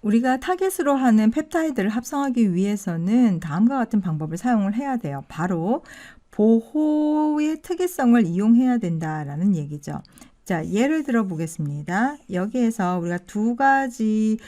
우리가 타겟으로 하는 펩타이드를 합성하기 위해서는 다음과 같은 방법을 사용을 해야 돼요. 바로 보호의 특이성을 이용해야 된다라는 얘기죠. 자, 예를 들어 보겠습니다. 여기에서 우리가 두 가지의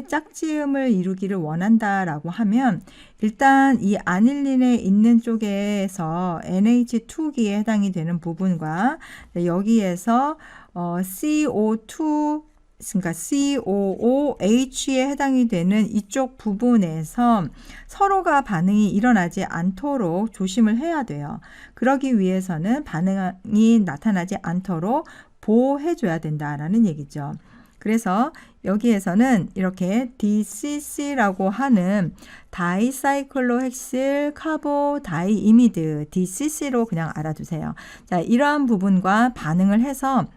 짝지음을 이루기를 원한다라고 하면 일단 이 아닐린에 있는 쪽에서 NH2기에 해당이 되는 부분과 여기에서 CO2 그러니까 COOH에 해당이 되는 이쪽 부분에서 서로가 반응이 일어나지 않도록 조심을 해야 돼요. 그러기 위해서는 반응이 나타나지 않도록 보호해줘야 된다라는 얘기죠. 그래서 여기에서는 이렇게 DCC라고 하는 다이사이클로헥실 카보다이이미드 DCC로 그냥 알아두세요. 자, 이러한 부분과 반응을 해서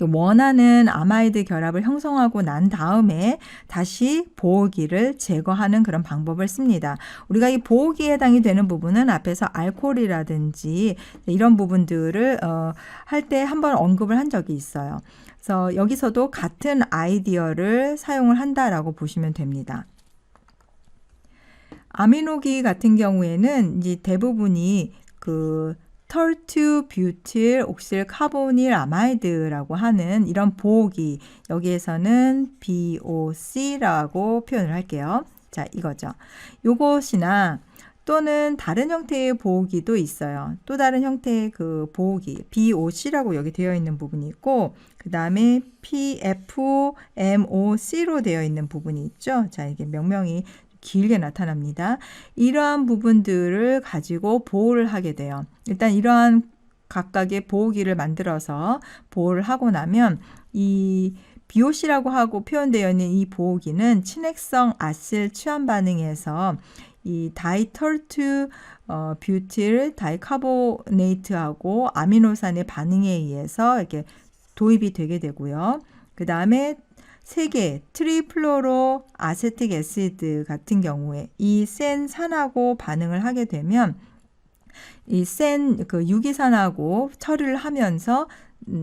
원하는 아마이드 결합을 형성하고 난 다음에 다시 보호기를 제거하는 그런 방법을 씁니다. 우리가 이 보호기에 해당이 되는 부분은 앞에서 알코올이라든지 이런 부분들을 할 때 한번 언급을 한 적이 있어요. 그래서 여기서도 같은 아이디어를 사용을 한다라고 보시면 됩니다. 아미노기 같은 경우에는 이제 대부분이 털투뷰틸 옥실 카보닐 아마이드라고 하는 이런 보호기, 여기에서는 BOC라고 표현을 할게요. 자, 이거죠. 요것이나 또는 다른 형태의 보호기도 있어요. 또 다른 형태의 그 보호기 BOC라고 여기 되어 있는 부분이 있고, 그 다음에 PFMOC로 되어 있는 부분이 있죠. 자, 이게 명명이 길게 나타납니다. 이러한 부분들을 가지고 보호를 하게 돼요. 일단 이러한 각각의 보호기를 만들어서 보호를 하고 나면 이 BOC라고 하고 표현되어 있는 이 보호기는 친핵성 아실 취한 반응에서 이 다이털투 뷰틸 다이카보네이트하고 아미노산의 반응에 의해서 이렇게 도입이 되게 되고요. 그 다음에 세개 트리플로로 아세틱 애시드 같은 경우에 이 센 산하고 반응을 하게 되면 이 센 유기산하고 처리를 하면서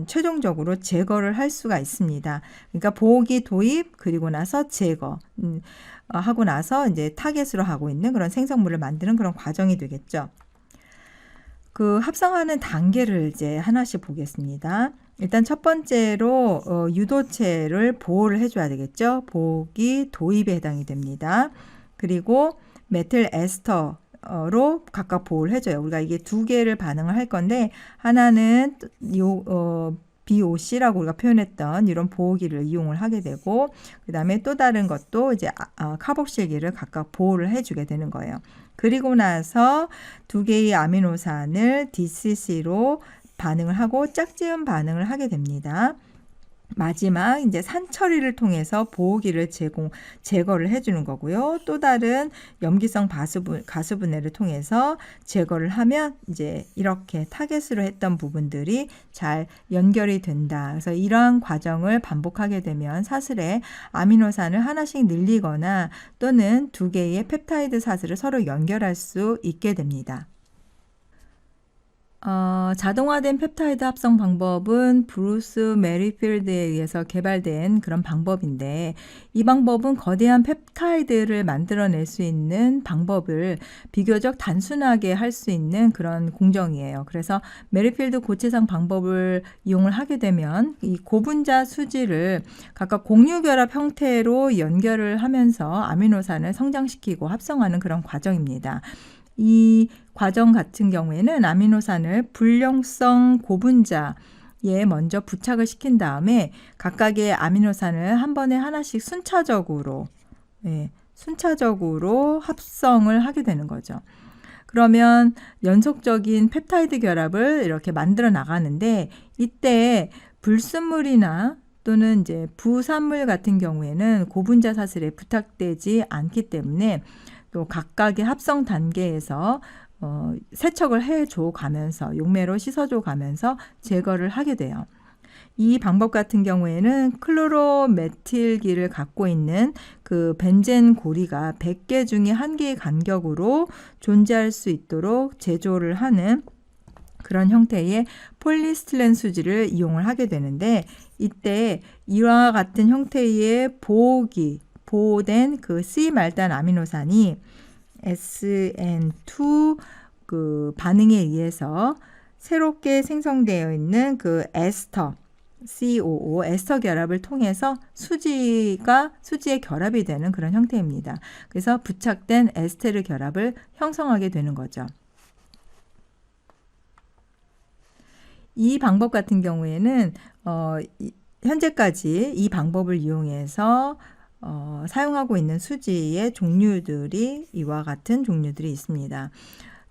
최종적으로 제거를 할 수가 있습니다. 그러니까 보호기 도입 그리고 나서 제거 하고 나서 이제 타겟으로 하고 있는 그런 생성물을 만드는 그런 과정이 되겠죠. 그 합성하는 단계를 이제 하나씩 보겠습니다. 일단 첫 번째로 유도체를 보호를 해줘야 되겠죠. 보호기 도입에 해당이 됩니다. 그리고 메틸 에스터로 각각 보호를 해줘요. 우리가 이게 두 개를 반응을 할 건데 하나는 BOC라고 우리가 표현했던 이런 보호기를 이용을 하게 되고, 그 다음에 또 다른 것도 이제 카복실기를 각각 보호를 해주게 되는 거예요. 그리고 나서 두 개의 아미노산을 DCC로 반응을 하고 짝지음 반응을 하게 됩니다. 마지막 이제 산 처리를 통해서 보호기를 제거를 해주는 거고요. 또 다른 염기성 가수분해를 통해서 제거를 하면 이제 이렇게 타겟으로 했던 부분들이 잘 연결이 된다. 그래서 이러한 과정을 반복하게 되면 사슬에 아미노산을 하나씩 늘리거나 또는 두 개의 펩타이드 사슬을 서로 연결할 수 있게 됩니다. 자동화된 펩타이드 합성 방법은 브루스 메리필드에 의해서 개발된 그런 방법인데, 이 방법은 거대한 펩타이드를 만들어낼 수 있는 방법을 비교적 단순하게 할 수 있는 그런 공정이에요. 그래서 메리필드 고체상 방법을 이용을 하게 되면 이 고분자 수지를 각각 공유결합 형태로 연결을 하면서 아미노산을 성장시키고 합성하는 그런 과정입니다. 이 과정 같은 경우에는 아미노산을 불용성 고분자에 먼저 부착을 시킨 다음에 각각의 아미노산을 한 번에 하나씩 순차적으로 합성을 하게 되는 거죠. 그러면 연속적인 펩타이드 결합을 이렇게 만들어 나가는데, 이때 불순물이나 또는 이제 부산물 같은 경우에는 고분자 사슬에 부착되지 않기 때문에 또 각각의 합성 단계에서 세척을 해줘 가면서 용매로 씻어줘 가면서 제거를 하게 돼요. 이 방법 같은 경우에는 클로로메틸기를 갖고 있는 그 벤젠 고리가 100개 중에 1개의 간격으로 존재할 수 있도록 제조를 하는 그런 형태의 폴리스틸렌 수지를 이용을 하게 되는데 이때 이와 같은 형태의 보호된 그 C 말단 아미노산이 SN2 그 반응에 의해서 새롭게 생성되어 있는 그 에스터 COO 에스터 결합을 통해서 수지의 결합이 되는 그런 형태입니다. 그래서 부착된 에스테르 결합을 형성하게 되는 거죠. 이 방법 같은 경우에는 현재까지 이 방법을 이용해서 사용하고 있는 수지의 종류들이 이와 같은 종류들이 있습니다.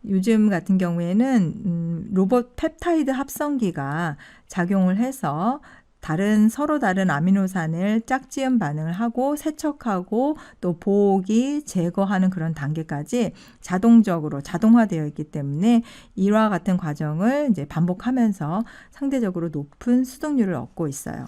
요즘 같은 경우에는 로봇 펩타이드 합성기가 작용을 해서 서로 다른 아미노산을 짝지음 반응을 하고 세척하고 또 보호기 제거하는 그런 단계까지 자동화되어 있기 때문에 이와 같은 과정을 이제 반복하면서 상대적으로 높은 수동률을 얻고 있어요.